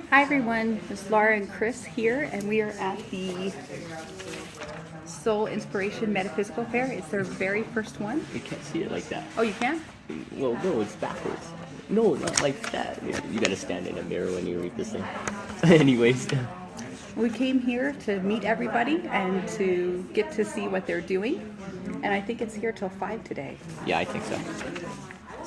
Hi everyone, it's Laura and Chris here, and we are at the Soul Inspiration Metaphysical Fair. It's their very first one. You can't see it like that. Oh, you can? Well, no, it's backwards. No, not like that. You gotta stand in a mirror when you read this thing. Anyways. We came here to meet everybody and to get to see what they're doing, and I think it's here till 5 today. Yeah, I think so.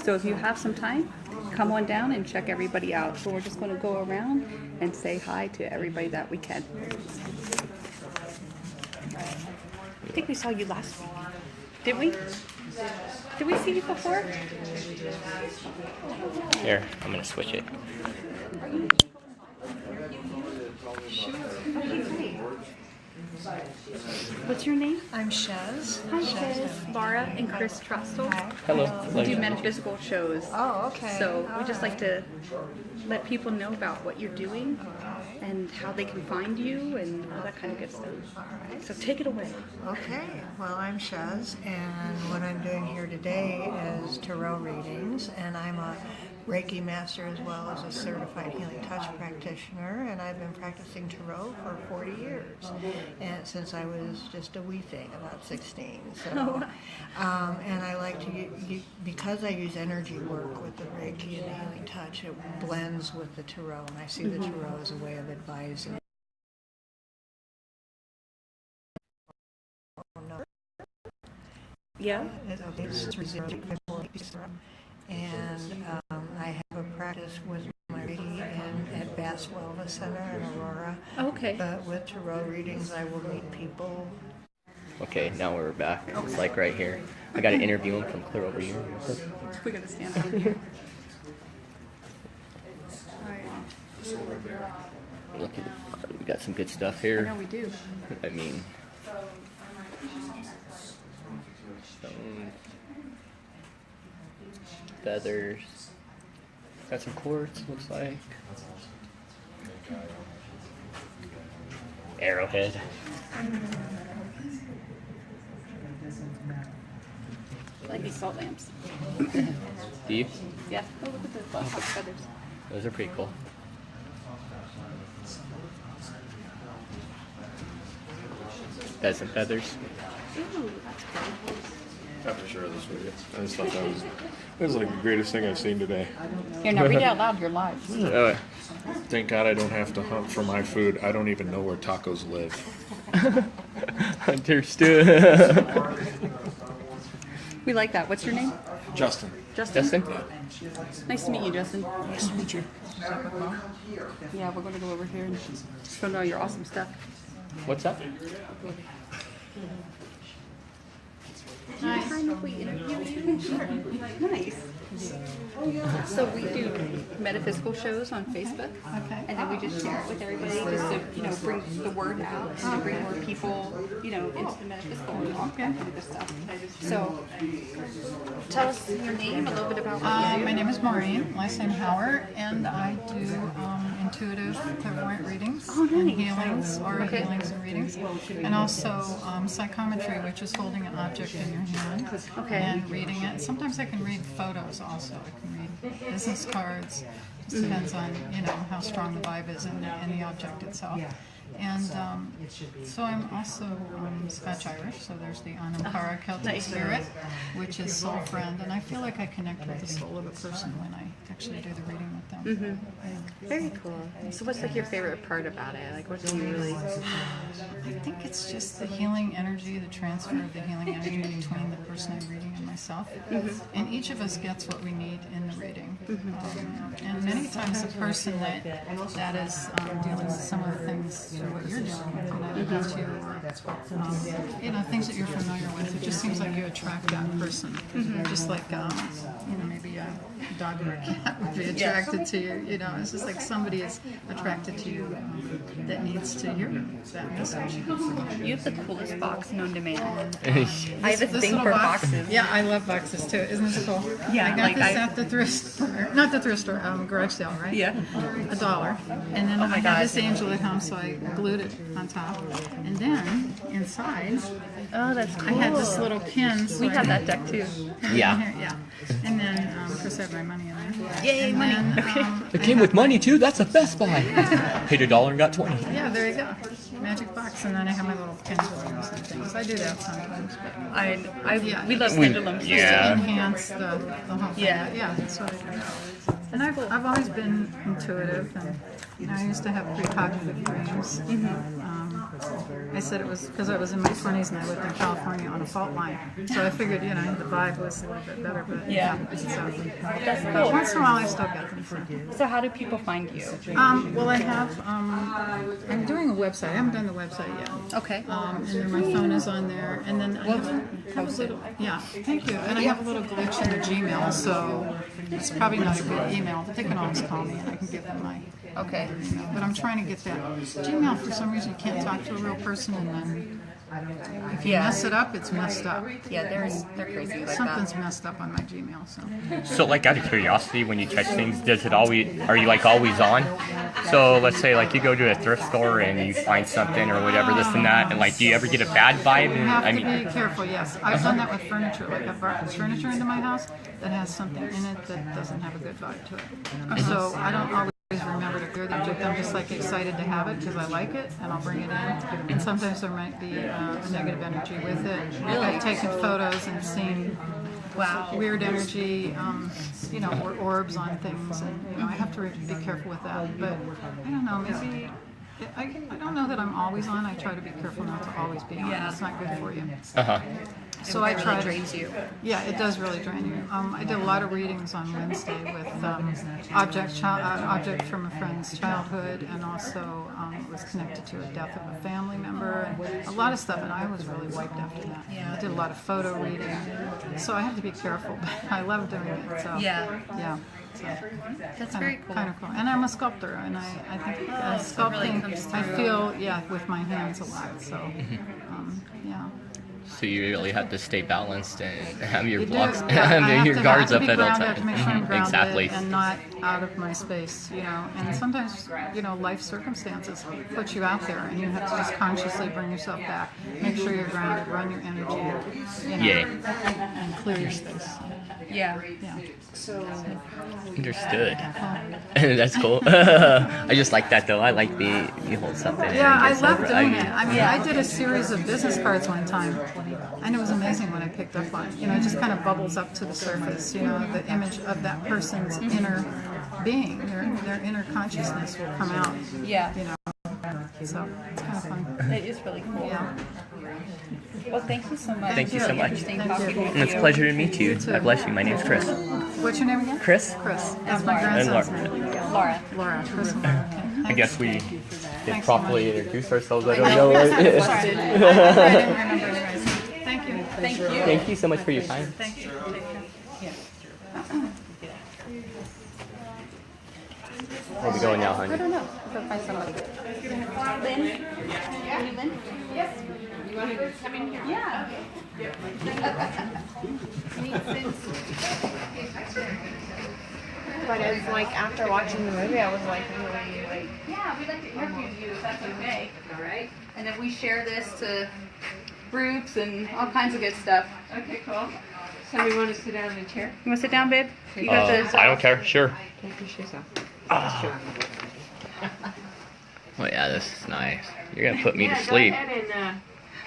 So if you have some time, come on down and check everybody out. So we're just going to go around and say hi to everybody that we can. I think we saw you last week. Did we? Did we see you before? Here, I'm gonna switch it. Sure. Okay, great. What's your name? I'm Shez. Hi, Shez. Laura and Chris Trostel. Hello. We do metaphysical shows. Oh, okay. So we just like to let people know about what you're doing and how they can find you and all that kind of good stuff. All right. So take it away. Okay. Well, I'm Shez, and what I'm doing here today is tarot readings, and I'm a Reiki master as well as a certified healing touch practitioner, and I've been practicing tarot for 40 years, and since I was just a wee thing, about 16. So, and I like to because I use energy work with the Reiki and the healing touch, it blends with the tarot, and I see the tarot as a way of advising. Yeah. And I have a practice with my Reiki at Bass Wellness Center in Aurora. Okay. But with tarot readings, I will meet people. Okay, now we're back. It's like right here. I gotta interview him from clear over here. We're going to stand over here. Look at, we got some good stuff I here. know we do. I mean, stones, feathers. Got some quartz, looks like. Arrowhead. I like these salt lamps. Do you? Yeah. Oh, look at the peacock feathers. Those are pretty cool. Pheasant feathers. Ooh, that's cool. I have to share this with you. I just thought that was like the greatest thing I've seen today. Here, now read it out loud. You're live. Oh, Thank God I don't have to hunt for my food. I don't even know where tacos live. understood. We like that. What's your name? Justin. Justin? Justin? Nice to meet you, Justin. Nice to meet you. Yeah, we're going to go over here and show all your awesome stuff. What's up? Nice. Time if we interview you? Sure. Nice. So we do metaphysical shows on Facebook, and then we just share it with everybody, just to bring the word out and to bring more people into the metaphysical and all kinds of good stuff. So tell us your name, a little bit about what you do. My name is Maureen, last name Howard, and I do intuitive clairvoyant readings and healings, aura healings and readings, and also psychometry, which is holding an object in your hand and reading it. Sometimes I can read photos also. I can read business cards. Just depends on how strong the vibe is in the object itself. And so I'm also Scotch-Irish, so there's the Anampara Celtic spirit, which is soul friend, and I feel like I connect with the soul of a person when I actually do the reading with them. Very cool. So what's like your favorite part about it? Like what do you really... I think it's just the healing energy, the transfer of the healing energy between the person I'm reading and myself. And each of us gets what we need in the reading. And many times the person that is dealing with some of the things what you're dealing with, against you, or things that you're familiar with. It just seems like you attract that person, just like maybe a dog or a cat would be attracted to you. It's just like somebody is attracted to you that needs to hear that message. You have the coolest box known to man. I have a thing for boxes. Yeah, I I love boxes too. Isn't this cool? Yeah, I got like this at the thrift store. Not the thrift store, garage sale, right? Yeah. $1. And then I had this angel at home, so I glued it on top. And then inside, Oh, that's cool. I had this little pin. We have that deck too. Yeah. Yeah. And then, of course, I have my money in there. Yay, And money. then, Okay. It came with money too. That's a Best Buy. Paid $1 and got 20. Yeah, there you go. Magic box, and then I have my little pendulums and things. I do that sometimes, but Yeah. We love pendulums. Yeah. enhance the whole thing. Yeah. But yeah, that's what I do. And I've always been intuitive, and I used to have precognitive dreams. I said it was because I was in my 20s and I lived in California on a fault line. So I figured, the vibe was a little bit better. But Yeah. So, That's but cool. once in a while I still get them. So. So how do people find you? Well, I have, I'm doing a website. I haven't done the website yet. Okay. And then my phone is on there. And then I have a little, yeah, thank you. And I have a little glitch in the Gmail, so it's probably not a good email, but they can always call me and I can give them my Okay. email. But I'm trying to get that. Gmail, for some reason, you can't talk to a real person, and then if you mess it up, it's messed up. Yeah, they're crazy like Something's that. messed up on my Gmail, so. So, like, out of curiosity, when you touch things, does it always? Are you like always on? So, let's say like you go to a thrift store and you find something or whatever, this and that, and like, do you ever get a bad vibe? You have I to mean, be careful, yes. I've done that with furniture. Like I've brought furniture into my house that has something in it that doesn't have a good vibe to it. So I don't always remember to clear the object. I'm just like excited to have it because I like it and I'll bring it in. And sometimes there might be a negative energy with it. Really? I've taken photos and seen weird energy, or orbs on things, and I have to be careful with that. But I don't know, maybe. I don't know that I'm always on. I try to be careful not to always be on. Yeah. It's not good for you. uh-huh. So I try to. drains you. Yeah, it does really drain you. I did a lot of readings on Wednesday with object from a friend's childhood, and also it was connected to a death of a family member, and a lot of stuff. And I was really wiped after that. Yeah. I did a lot of photo reading, so I have to be careful. But I love doing it. So Yeah. yeah. So, That's very cool. Kind of cool. And I'm a sculptor, and I think so it really sculpting. comes I through. feel with my hands a lot. So yeah. So you really have to stay balanced and have your You do. blocks, Yeah, I have your to- guards I up have to at be all grounded. I have to make sure I'm times. grounded Exactly. and not out of my space, And sometimes, life circumstances put you out there, and you have to just consciously bring yourself back. Make sure you're grounded, run your energy, Yay. and clear your space. Yeah. Yeah. Understood. That's cool. I just like that though. I like you hold something. and Yeah, it I gets love over. doing it. I mean, I did a series of business cards one time, and it was amazing when I picked up on it. It just kind of bubbles up to the surface. The image of that person's inner being, their inner consciousness will come out. Yeah. So it's kind of fun. It is really cool. Yeah. Well, thank you so much. Thank you so Really much. interesting Thank talking you. with It's a you. pleasure to meet you. too. God bless you. My name's Chris. What's your name again? Chris? Chris. That's my Laura. And grandson's Laura. name. Laura. Laura. Chris and Laura. Okay. I guess we did Thanks properly so much. introduce ourselves. I don't I know. guess I didn't remember anyways. Thank you. Thank you. Thank you so much for your time. Thank you. Take care. Where are we going now, I honey? don't know. Go find somebody. Lynn? Are you Lynn? Yes. You want to come in here? Yeah. But it's like after watching the movie, I was like really like. Yeah, we'd like to interview you if that's okay. All right. And then we share this to groups and all kinds of good stuff. Okay, cool. Somebody want to sit down in a chair? You want to sit down, babe? You got the. I don't care. Sure. Take your shoes off. Oh yeah, this is nice. You're gonna put me to Go sleep. ahead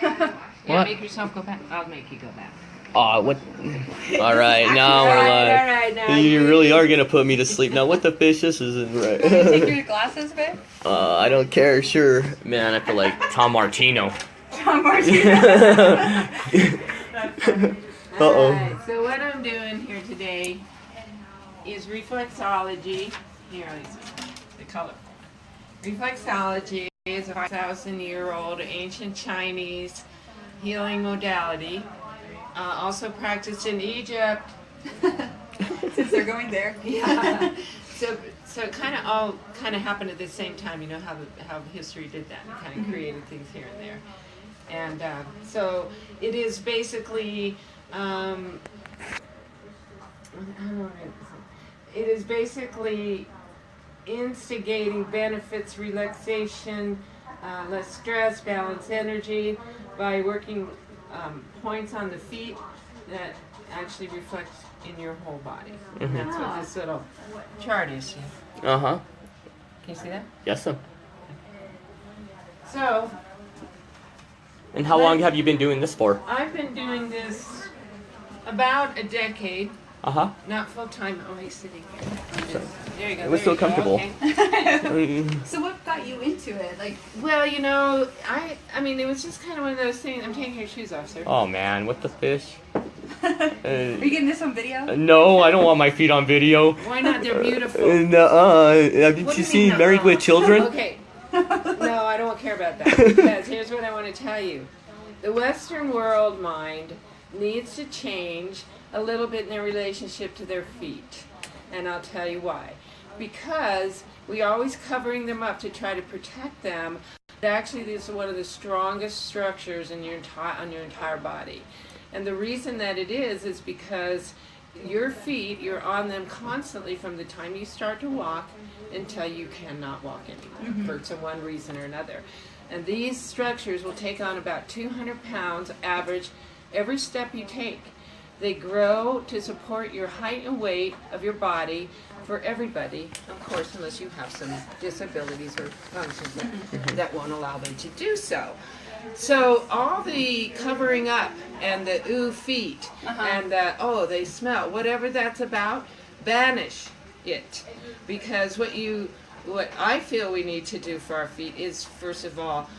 and What? make yourself go back. I'll make you go back. Aw, what? All right, now we're live. All right, now You really are gonna put me to sleep. Now, what the fish? This isn't Take right. your glasses, babe. I don't care. Sure, man. I feel like Tom Martino. Tom Martin. Uh-oh. Alright, so what I'm doing here today is reflexology. Here, the color. Reflexology is a 5,000-year-old ancient Chinese healing modality, also practiced in Egypt. Since they're going there. Yeah. So it kind of all happened at the same time. You know how history did that, and kind of created things here and there. And so it is basically It is basically instigating benefits, relaxation, less stress, balance energy by working points on the feet that actually reflect in your whole body. And that's what this little chart is. Uh-huh. Can you see that? Yes, sir. So, And how long have you been doing this for? I've been doing this about a decade. Uh-huh. Not full time, only sitting here. There you go. It was there so you go, comfortable. okay. So what got you into it? Like, Well, you know, I mean, it was just kind of one of those things. I'm taking your shoes off, sir. Oh man, what the fish? are you getting this on video? No, I don't want my feet on video. Why not? They're beautiful. Haven't What do you you seen mean, Married with Children? Okay. No, I don't care about that. Because here's what I want to tell you. The Western world mind needs to change a little bit in their relationship to their feet. And I'll tell you why. Because we're always covering them up to try to protect them. But actually, this is one of the strongest structures in on your entire body. And the reason that it is because your feet, you're on them constantly from the time you start to walk until you cannot walk anymore for one reason or another. And these structures will take on about 200 pounds average every step you take. They grow to support your height and weight of your body for everybody, of course, unless you have some disabilities or functions that won't allow them to do so. So all the covering up and the ooh feet and the oh they smell, whatever that's about, banish it. Because what I feel we need to do for our feet is, first of all,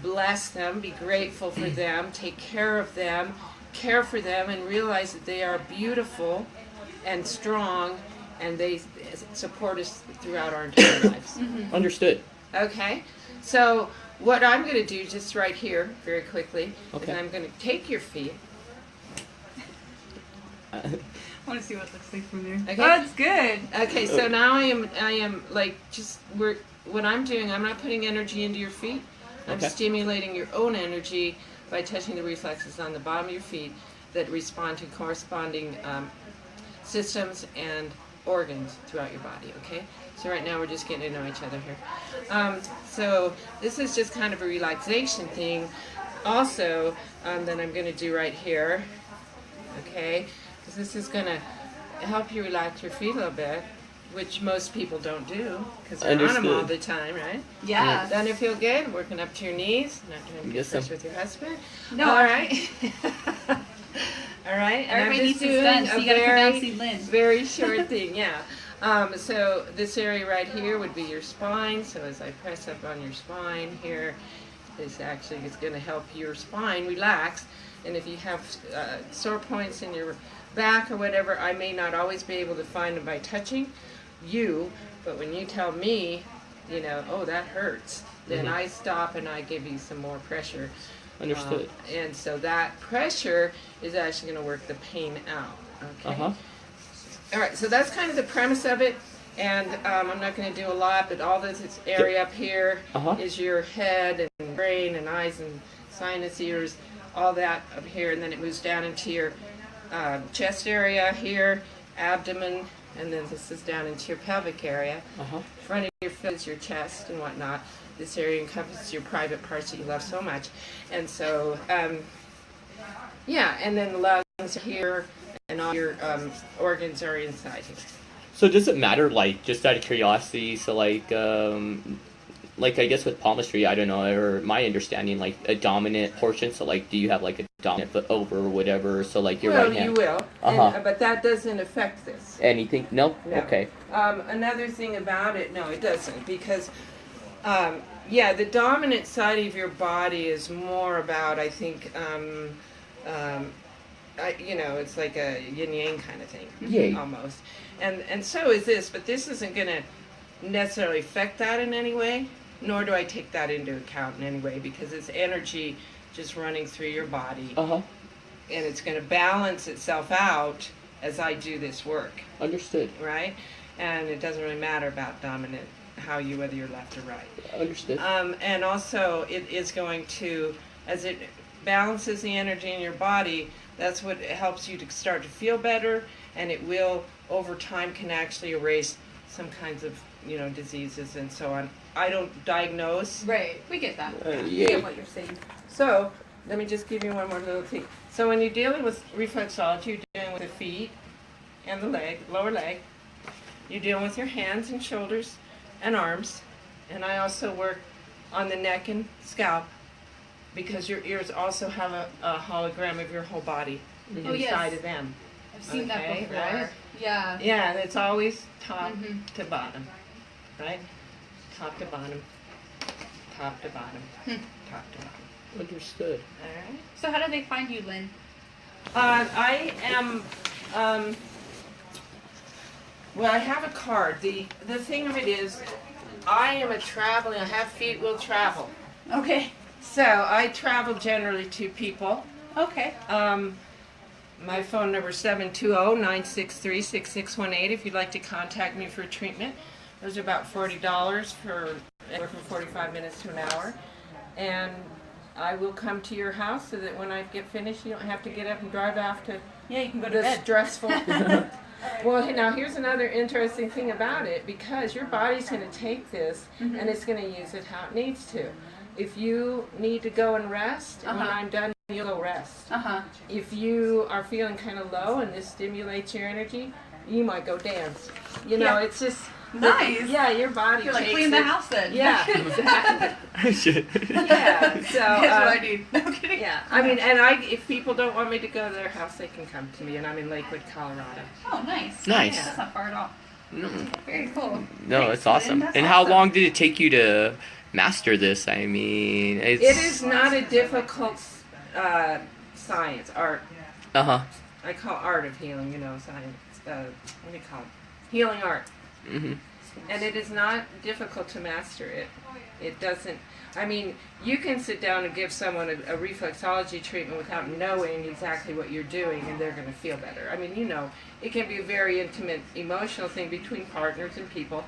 bless them, be grateful for them, take care of them, care for them, and realize that they are beautiful and strong, and they support us throughout our entire lives. Understood. Okay? So what I'm going to do just right here, very quickly, Okay. is I'm going to take your feet. I want to see what it looks like from there. Okay. Oh, it's good. Okay, so now I am like what I'm doing, I'm not putting energy into your feet. I'm Okay. stimulating your own energy by touching the reflexes on the bottom of your feet that respond to corresponding systems and organs throughout your body, okay? So right now we're just getting to know each other here. So this is just kind of a relaxation thing also that I'm going to do right here, okay? Because this is going to help you relax your feet a little bit, which most people don't do because they're on them all the time, right? Yeah. Doesn't it feel good? Working up to your knees, not doing Yes, press ma'am. with your husband. No. All right. All right. And I'm Everybody just needs this doing done, so a you gotta come down and very, see Lynn. very short thing, yeah. So this area right here would be your spine. So as I press up on your spine here, this actually is going to help your spine relax. And if you have sore points in your back or whatever, I may not always be able to find them by touching you, but when you tell me, you know, oh, that hurts, then I stop and I give you some more pressure. Understood. And so that pressure is actually going to work the pain out. Okay. Uh-huh. All right, so that's kind of the premise of it, and I'm not going to do a lot, but all this area up here is your head and brain and eyes and sinus, ears, all that up here, and then it moves down into your chest area here, abdomen, and then this is down into your pelvic area. Front of your foot is your chest and whatnot. This area encompasses your private parts that you love so much. And so, yeah, and then the lungs are here, and all your organs are inside here. So does it matter, like, just out of curiosity, so like I guess with palmistry, I don't know, or my understanding, like a dominant portion, so like do you have like a dominant foot over or whatever, so like your right hand? Well, you will, but that doesn't affect this. Anything? No? No. Okay. Another thing about it, no, it doesn't, because yeah, the dominant side of your body is more about, I think, you know, it's like a yin-yang kind of thing, almost. And so is this, but this isn't going to necessarily affect that in any way, nor do I take that into account in any way, because it's energy just running through your body, and it's going to balance itself out as I do this work. Understood. Right? And it doesn't really matter about dominant, whether you're left or right. Understood. And also, it is going to, as it balances the energy in your body, That's what helps you to start to feel better, and it will, over time, can actually erase some kinds of, diseases and so on. I don't diagnose. Right. We get that. We Yeah. get what you're saying. So, let me just give you one more little thing. So when you're dealing with reflexology, you're dealing with the feet and the leg, lower leg. You're dealing with your hands and shoulders and arms. And I also work on the neck and scalp because your ears also have a hologram of your whole body Oh, yes. inside of them. I've seen that Okay, before. right? Yeah. Yeah, and it's always top to bottom, right? Top to bottom, top to bottom, top to bottom. Understood. All right. So how do they find you, Lynn? I am. Well, I have a card. The thing of it is, I am a traveling. I have feet will travel. Okay. So I travel generally to people. Okay. My phone number is 720-963-6618 if you'd like to contact me for treatment. Those are about $40 for anywhere from 45 minutes to an hour. And I will come to your house so that when I get finished, you don't have to get up and drive off to Yeah, you can go to the bed. stressful. Well, now here's another interesting thing about it, because your body's going to take this and it's going to use it how it needs to. If you need to go and rest, and when I'm done, you'll go rest. If you are feeling kind of low and this stimulates your energy, you might go dance. Yeah. It's just Nice. Yeah, your body. You're like, takes clean the it. house then. Yeah, exactly. Shit. Yeah, so That's what I do. No kidding. yeah, I mean, if people don't want me to go to their house, they can come to me, and I'm in Lakewood, Colorado. Oh, nice. Nice. That's not far at all. No, Very cool. no, it's awesome. That's And how awesome. long did it take you to master this? I mean, it's... It is not a difficult science, art. Uh-huh. I call art of healing, science. What do you call it? Healing art. Mm-hmm. And it is not difficult to master it. It doesn't, I mean, you can sit down and give someone a reflexology treatment without knowing exactly what you're doing, and they're going to feel better. I mean, it can be a very intimate, emotional thing between partners and people,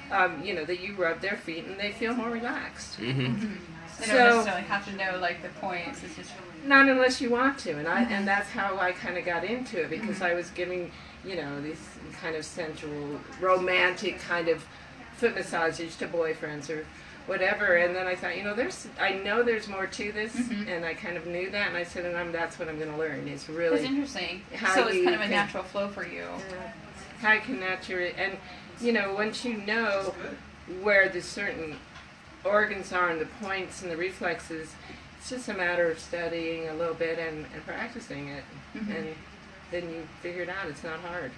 that you rub their feet and they feel more relaxed. Mm-hmm. They don't necessarily have to know like the points. It's just Not unless you want to, and that's how I kind of got into it, because I was giving, these kind of sensual, romantic kind of foot massages to boyfriends or whatever, and then I thought, I know there's more to this, and I kind of knew that, and I said, that's what I'm going to learn. Is really that's interesting. how So it's you kind of a can- natural flow for you. how you can naturally, and once you know where the certain organs are and the points and the reflexes, it's just a matter of studying a little bit and practicing it, and then you figure it out. It's not hard.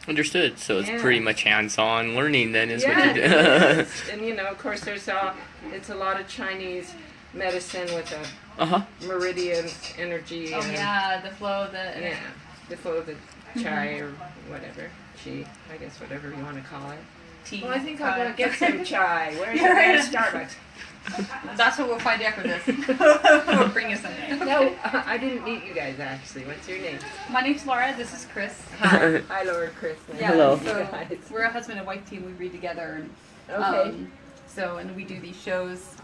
Understood. So it's Yeah. pretty much hands-on learning then is Yeah, what you do. it is. And of course, it's a lot of Chinese medicine with a Uh-huh. meridian energy. Oh and, yeah, the flow, the the flow of the chai or whatever, chi, I guess whatever you want to call it. tea. Well, I think I'm gonna get some chai. Where's Yeah, right. the Starbucks? That's what we'll find after this. We'll bring you something. No, I didn't meet you guys actually. What's your name? My name's Laura. This is Chris. Hi, Laura, Chris. Yeah, Hello. So You guys. we're a husband and wife team. We read together, and Okay. and we do these shows.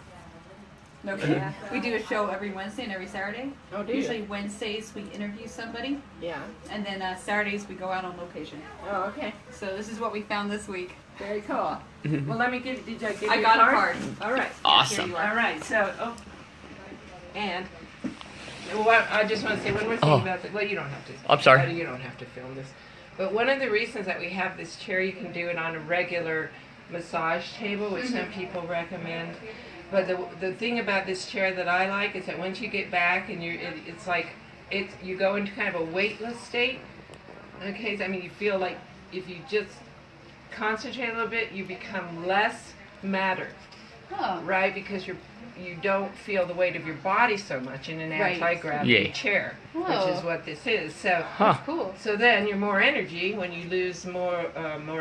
No kidding. We do a show every Wednesday and every Saturday. Oh, do you? Usually Wednesdays we interview somebody, Yeah. and then Saturdays we go out on location. Oh, okay. So this is what we found this week. Very cool. Well, let me give. Did I give I you got a a card? card. All right. Awesome. Here you are. All right. So, and what I just want to say one more thing Oh. about the. Well, you don't have to. I'm sorry. You don't have to film this. But one of the reasons that we have this chair, you can do it on a regular massage table, which some people recommend. But the thing about this chair that I like is that once you get back and it's like you go into kind of a weightless state. Okay, so, I mean, you feel like if you just concentrate a little bit, you become less matter, Oh. right? Because you don't feel the weight of your body so much in an Right. anti-gravity Yay. chair, Whoa. which is what this is. So. Huh. Cool. So then you're more energy. When you lose more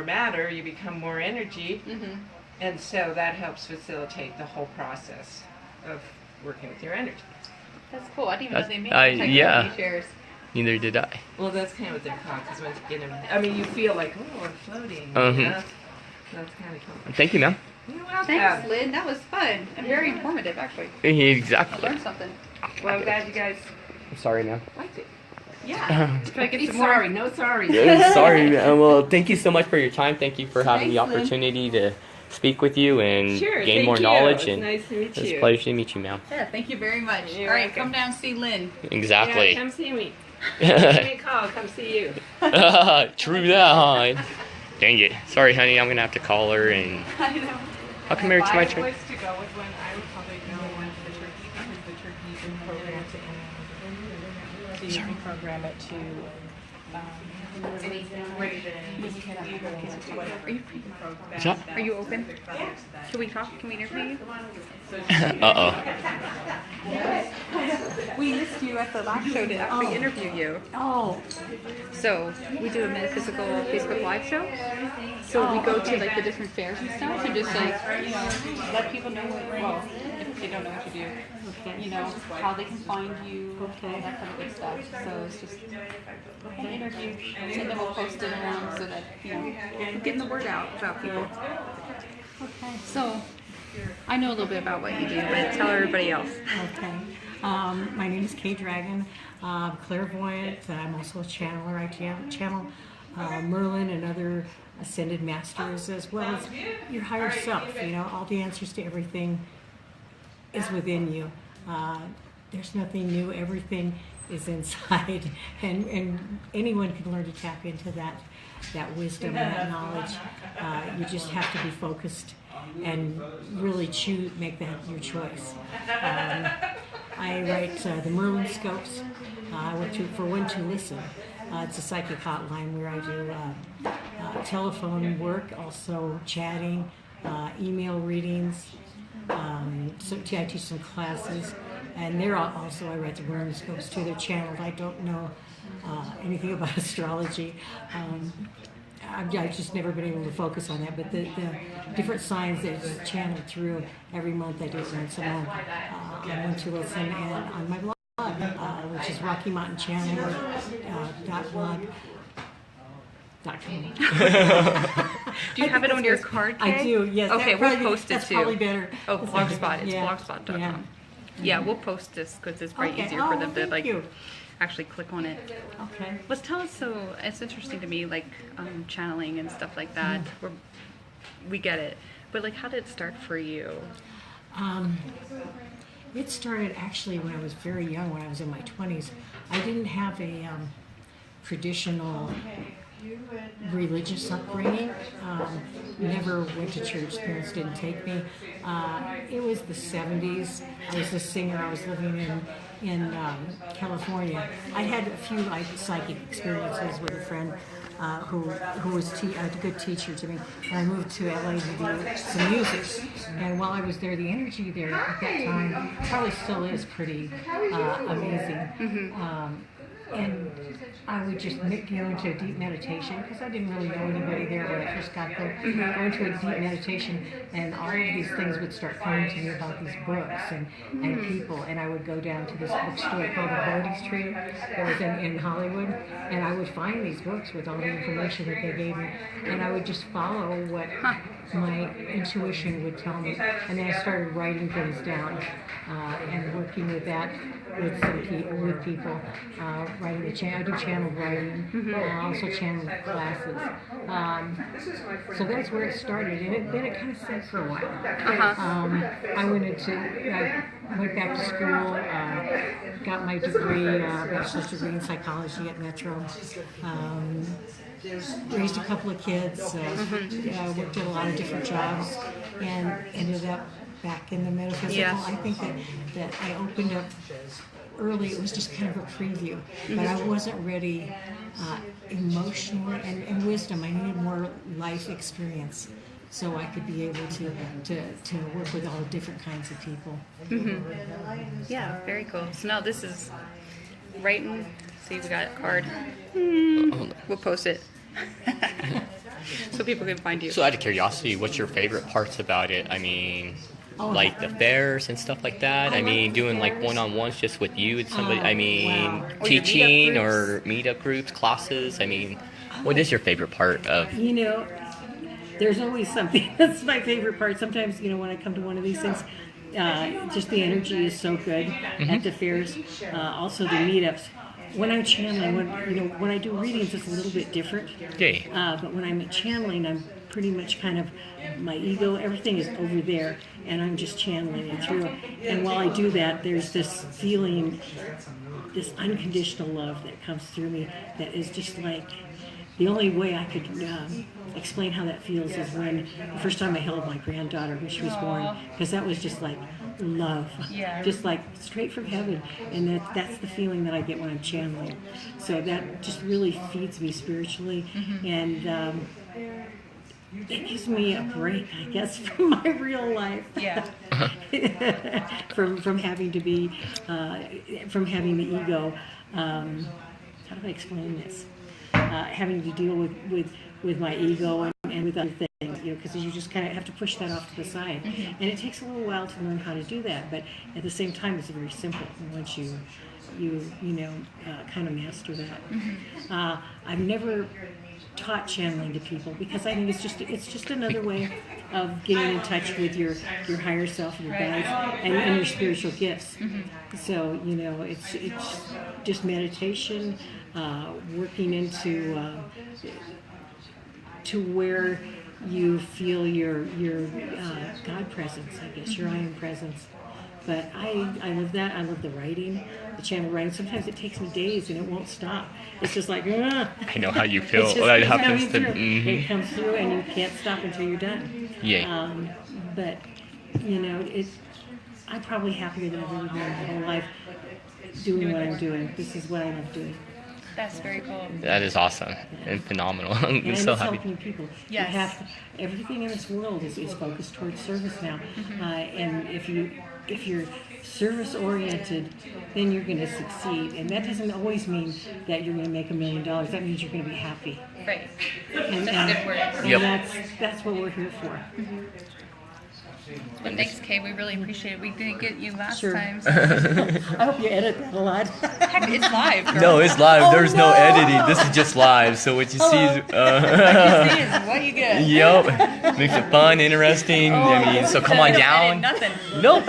matter, you become more energy, Mhm. and so that helps facilitate the whole process of working with your energy. That's cool. I didn't even know they made yeah. technology chairs. Neither did I. Well, that's kind of what they're called, because once you get them, I mean, you feel like, oh, I'm floating. Mhm. You know? That's kind of cool. Thank you, ma'am. You're welcome. Thanks, Lynn. That was fun and very informative, actually. I Exactly. learned something. Well, I'm glad you guys I'm sorry, ma'am. liked it. Yeah. Try to get some Sorry, more. no sorry. Yeah, sorry, man. Well, thank you so much for your time. Thank you for having the Thanks, Lynn. opportunity to speak with you and Sure, gain thank more you. knowledge. It's And nice to meet it's you. a pleasure to meet you, ma'am. Yeah, thank you very much. You're All right, welcome. come down and see Lynn. Exactly. Yeah, come see me. Give me a call. Come see you. True that, huh? Dang it. Sorry, honey. I'm gonna have to call her and. I know. I'll come here to my Place church. to go with when I would probably go with the turkey because the turkey you can program to anyone. So you can program it to Are you free? What's up? Are you open? Can we talk? Can we interview you? We missed you at the last show to actually interview you. Oh, So we do a metaphysical Facebook live show. So we go to like the different fairs and stuff and just like, you know, let people know what, well, if they don't know what you do, you know, how they can find you, all that kind of good stuff. So it's just an interview and then we'll post it around so that, you know, we're getting the word out about people. Okay. So I know a little bit about what you do, but tell everybody else. Okay. My name is Kay Dragon. I'm clairvoyant. I'm also a channeler. I channel Merlin and other ascended masters, as well as your higher self. You know, all the answers to everything is within you. There's nothing new. Everything is inside, and anyone can learn to tap into that wisdom and that knowledge. You just have to be focused and really make that your choice. I write the Merlin Scopes. I went for When to Listen. It's a psychic hotline where I do telephone work, also chatting, email readings. So I teach some classes, and they're also I write the Merlin Scopes too. They're channeled. I don't know anything about astrology. I've just never been able to focus on that, but the different signs that it's channeled through every month, I do it once a month. I want to listen and on my blog, which is Rocky Mountain Channel .blog.com. Do you have it on your card, Kay? I do, yes. Okay, we'll post it that's too. probably better. Oh, Blogspot. It's Yeah, blogspot.com. yeah. Yeah, we'll post this because it's probably Okay. easier for Oh, them to thank like you. actually click on it. Okay. Let's tell us. So it's interesting to me, like channeling and stuff like that. We get it, but like, how did it start for you? It started actually when I was very young, when I was in my 20s. I didn't have a traditional religious upbringing. Never went to church. Parents didn't take me. It was the 70s. I was a singer. I was living in California. I had a few psychic experiences with a friend who was a good teacher to me. And I moved to LA to do some music. And while I was there, the energy there at that time probably still is pretty amazing. And I would just go into a deep meditation because I didn't really know anybody there when I first got there. Go into a deep meditation, and all of these things would start coming to me about these books and people. And I would go down to this bookstore called the Bodhi's Tree that was in Hollywood, and I would find these books with all the information that they gave me, and I would just follow what my intuition would tell me. And then I started writing things down and working with that with some people, writing I do channeled writing, also channeled classes. So that's where it started, and then it kind of sat for a while. I went back to school, got my degree, bachelor's degree in psychology at Metro. Raised a couple of kids, worked at a lot of different jobs, and ended up back in the metaphysical. Yeah. I think that I opened up early. It was just kind of a preview, but I wasn't ready emotionally and wisdom. I needed more life experience so I could be able to work with all different kinds of people. Yeah, very cool. So now this is writing. See, we got a card. We'll post it so people can find you. So, out of curiosity, what's your favorite parts about it? I mean, like the fairs and stuff like that. I mean, doing like one-on-ones just with you and somebody. I mean, wow. Or your teaching meetup or meetup groups, classes. I mean, what is your favorite part of? You know, there's always something. That's my favorite part. Sometimes, you know, when I come to one of these things, just the energy is so good at the fairs. Also the meetups. when I'm channeling, when I do readings, it's a little bit different. Okay. But when I'm channeling, I'm pretty much kind of, my ego, everything is over there, and I'm just channeling it through. And while I do that, there's this feeling, this unconditional love that comes through me that is just like, the only way I could explain how that feels is when the first time I held my granddaughter when she was born, because that was just like love, just like straight from heaven, and that's the feeling that I get when I'm channeling. So that just really feeds me spiritually, and it gives me a break, I guess, from my real life. Yeah. from having to be, from having the ego. How do I explain this? Having to deal with my ego and with other things, because you just kind of have to push that off to the side. And it takes a little while to learn how to do that, but at the same time, it's very simple once you kind of master that. I've never taught channeling to people because I think it's just another way of getting in touch with your higher self and your guides and your spiritual gifts. So it's just meditation, working into to where you feel your God presence, I guess, your I am presence. But I love that. I love the writing, the channel writing. Sometimes it takes me days and it won't stop. It's just like, I know how you feel. it's just That keeps happens coming to. through. It comes through and you can't stop until you're done. Yeah. But I'm probably happier than I've ever been in my whole life doing what I'm doing. This is what I love doing. That's very cool. That is awesome and phenomenal. And I'm so it's happy. helping people. Yes. You have to, everything in this world is focused towards service now. And if you're service oriented, then you're going to succeed. And that doesn't always mean that you're going to make $1 million. That means you're going to be happy. Right. And, That's a good word. and Yep. that's what we're here for. Well, thanks, Kay. We really appreciate it. We didn't get you last Sure. time. So. I hope you edit that a lot. Heck, it's live, girl. No, it's live. Oh, There's no no. editing. This is just live. So what you see is. This is what you get. Yep. Makes it fun, interesting. I mean, so come on We don't down. edit nothing. Nope.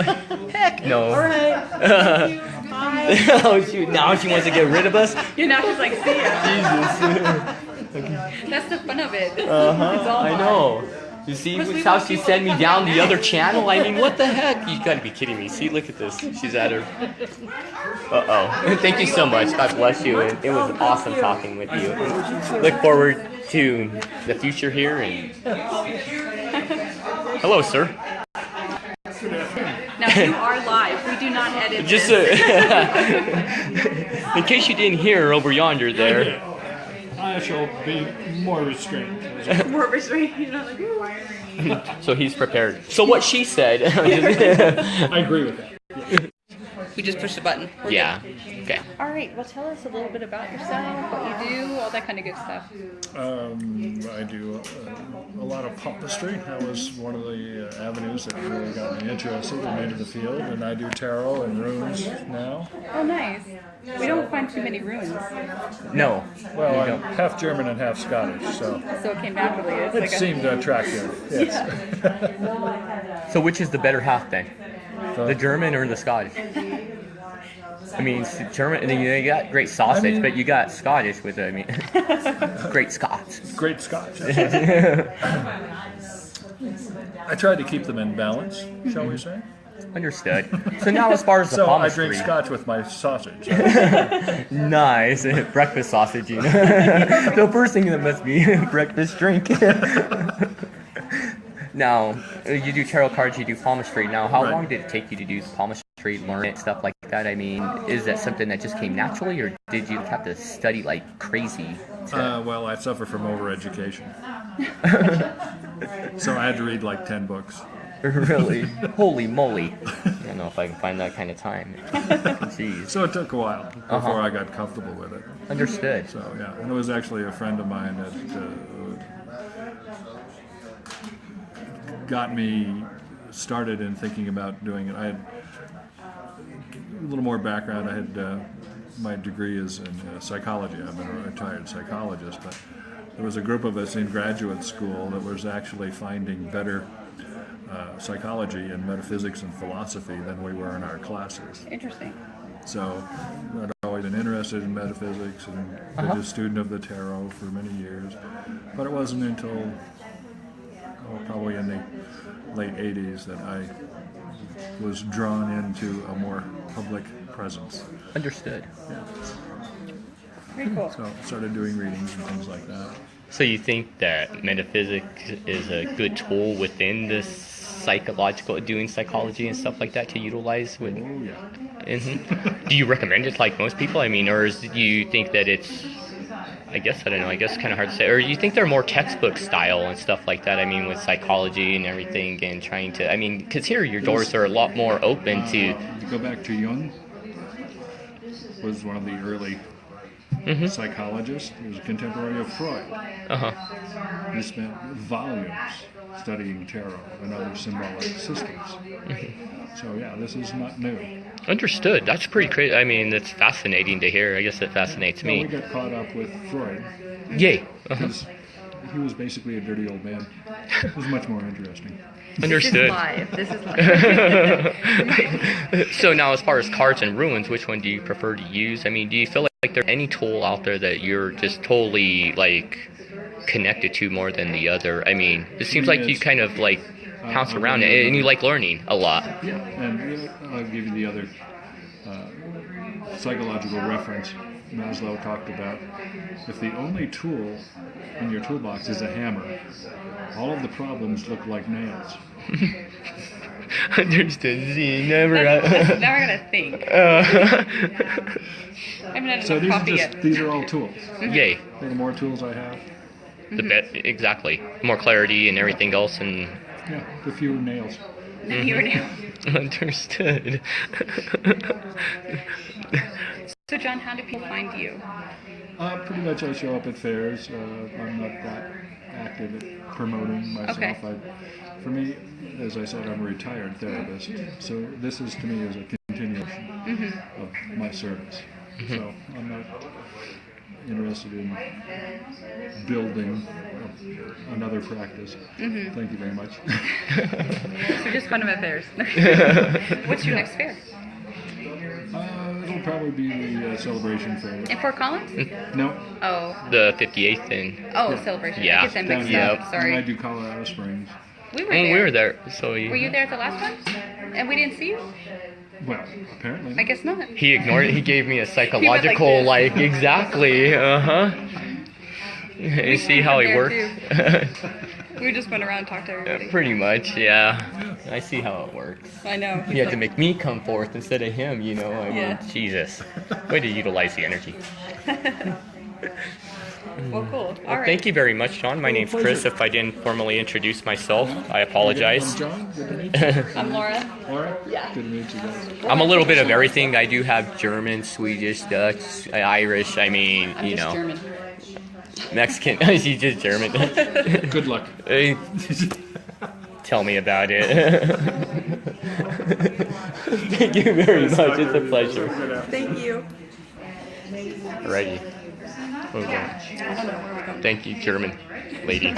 Heck. No. All right. Thank you. Bye. Oh shoot! Now she wants to get rid of us. You're not just like, see ya. Jesus. That's the fun of it. It's Uh-huh. all I fun. know. You see Plus, we how want she people sent to me come down down the other now. channel? I mean, what the heck? You gotta be kidding me. See, look at this. She's at her. Uh-oh. Thank you so much. God bless you. And it was awesome talking with you. Look forward to the future here. And hello, sir. Now, you are live. We do not edit Just this. in case you didn't hear over yonder there. I shall be more restrained. More restrained. You know, like, So he's prepared. So what she said. I agree with that. we just push the button. We're Yeah. Okay. All right. Well, tell us a little bit about yourself, what you do, all that kind of good stuff. I do a lot of palmistry. That was one of the avenues that really got me interested and into the field. And I do tarot and runes now. Oh, nice. We don't find too many ruins, No. Well, I'm half German and half Scottish, so so it came naturally. It's it like seemed attractive. Yes. So which is the better half then? The German or the Scottish? I mean, German, and then you got great sausage, but you got Scottish with, I mean, great Scots. Great Scotch. I tried to keep them in balance, shall we say? Understood. So now as far as the So I palmistry. drink Scotch with my sausage. Nice. Breakfast sausage, you know. The first thing that must be breakfast drink. Now, you do tarot cards, you do palmistry. Now, how Right. long did it take you to do palmistry, learn it, stuff like that? I mean, is that something that just came naturally, or did you have to study like crazy? Well, I suffer from overeducation. So I had to read like 10 books. Really? Holy moly. I don't know if I can find that kind of time. Jeez. So it took a while before I got comfortable with it. Understood. So yeah, and it was actually a friend of mine that got me started in thinking about doing it. I had a little more background. I had my degree is in psychology. I've been a retired psychologist, but there was a group of us in graduate school that was actually finding better psychology and metaphysics and philosophy than we were in our classes. Interesting. So I'd always always been interested in metaphysics and been a student of the tarot for many years. But it wasn't until probably in the late 80s that I was drawn into a more public presence. Understood. Yeah. Very cool. So started doing readings and things like that. So you think that metaphysics is a good tool within this psychological, doing psychology and stuff like that to utilize with? Oh yeah. Do you recommend it like most people? I mean, or do you think that it's, I guess kind of hard to say, or you think they're more textbook style and stuff like that? I mean, with psychology and everything, and trying to, I mean, because here your doors are a lot more open to. To go back to Jung, was one of the early psychologists. He was a contemporary of Freud. He spent volumes studying tarot and other symbolic systems. So yeah, this is not new. Understood. That's pretty crazy. I mean, that's fascinating to hear. I guess it fascinates Well, me. we got caught up with Freud. Yay. Because he was basically a dirty old man. It was much more interesting. Understood. This is live. So now, as far as cards and ruins, which one do you prefer to use? I mean, do you feel like there's any tool out there that you're just totally like connected to more than the other? I mean, it seems like you kind of like bounce around it, and you like learning a lot. Yeah, and I'll give you the other psychological reference. Maslow talked about if the only tool in your toolbox is a hammer, all of the problems look like nails. Understood. See, never. Now I gotta think. I haven't had So enough coffee yet. these are all tools. Yay. The more tools I have, The exactly. More clarity and everything else, and yeah, the fewer nails. understood. So John, how do people find you? Pretty much I show up at fairs. I'm not that active at promoting myself. Okay. For me, as I said, I'm a retired therapist, so this is to me as a continuation of my service. So I'm not interested in building another practice. Thank you very much. So just fun at fairs. What's your next fair? It'll probably be the celebration fair. In Fort Collins? No, Oh. The 58th and. Oh, celebration. Yeah. I get that down mixed here. up. And I Sorry. do Colorado Springs. We were And there. we were there, so Were you there at the last one? And we didn't see you? Well, apparently. I guess not. He ignored it. He gave me a psychological, this. like exactly. You see how he there works? We just went around and talked to everybody. Pretty much, yeah. I see how it works. I know. You had to make me come forth instead of him, you know. I Yeah. mean, Jesus. Way to utilize the energy. Well, cool. All right. Thank you very much, John. My name's Chris. If I didn't formally introduce myself, I apologize. I'm John. Good to meet you. I'm Laura. Laura? Yeah. Good to meet you guys. I'm a little bit of everything. I do have German, Swedish, Dutch, Irish. I mean, I'm you just know, German. Mexican. She's just German. Good luck. Tell me about it. Thank you very much. It's a pleasure. Thank you. Alrighty. Okay. Thank you, German lady.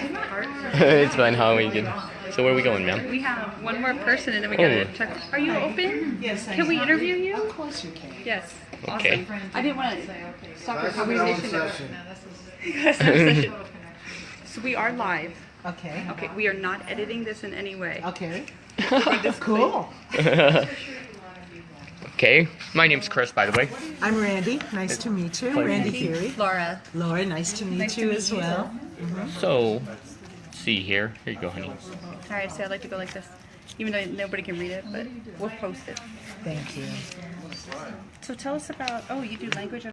It's fine. How we can. So where are we going, ma'am? We have one more person and then we gotta check. Are you open? Yes, Can we interview you? Of course you can. Yes. Okay. Awesome. I didn't want to stop our conversation. So we are live. Okay. Okay, we are not editing this in any way. Okay. Cool. Okay. My name's Chris, by the way. I'm Randy. Nice to meet you. Randy Curie. Laura. Laura, nice to meet you as well. So, see here. Here you go, honey. Alright, so I like to go like this. Even though nobody can read it, but we'll post it. Thank you. So tell us about, oh, you do language